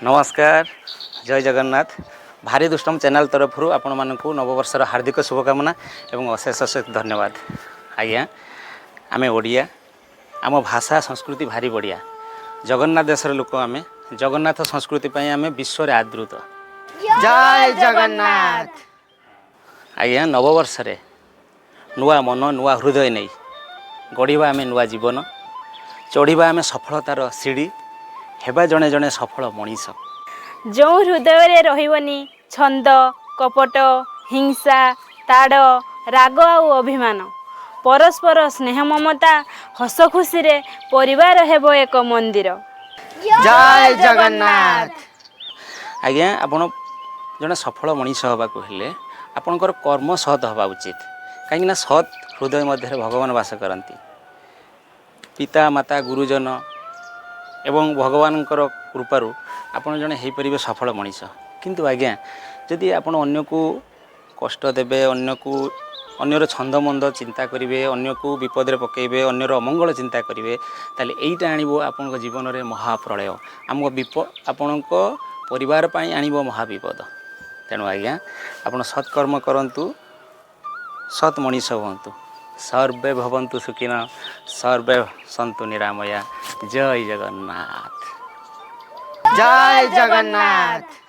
नमस्कार जय जगन्नाथ भारीदुष्टम चैनल तरफ आपण मानक नववर्षर हार्दिक शुभकामना एवं अशेष अशेष धन्यवाद। आज्ञा आमे ओडिया आम भाषा संस्कृति भारी बढ़िया जगन्नाथ देशर लोक आमे जगन्नाथ संस्कृति पई आमे विश्व रे आदृत। जय जगन्नाथ। आज्ञा नववर्ष रे नुआ मन नुआ हृदय नहीं गढ़ा आमे नुआ जीवन चढ़ा आमे सफलतार सीढ़ी हेबा जड़े जड़े सफल मनीष जो हृदय रही छंद कपट हिंसा ताड़ राग आउ अभिमान परस्पर स्नेह ममता हस खुशी रे परिवार हेबो एक मंदिर। जय जगन्नाथ। आज्ञा आपण जड़े सफल मनीष हवा हेले आपणकर कर्म सत् हवा उचित कहीं सत् हृदय मध्य भगवान वास करती पिता माता गुरुजन एवं भगवान कृपारू आपण जड़े हो पारे सफल मनीष किंतु आज्ञा जदि आपण अन्य को कष्ट देवे अन्य को अन्यर छंद मंद चिंता करेंगे अन्य को विपद पकेबे अन्यर अमंगल चिंता करेंगे ताले एईटा आणिबो आपण जीवन में महाप्रलय आम आपण परिवार पाई आणिबो महाविपद। तेणु आज्ञा आपण सत्कर्म करंतु सत् मनीष हुंतु सर्वे भवन्तु सुखिनः सर्वे सन्तु निरामया। जय जगन्नाथ। जय जगन्नाथ।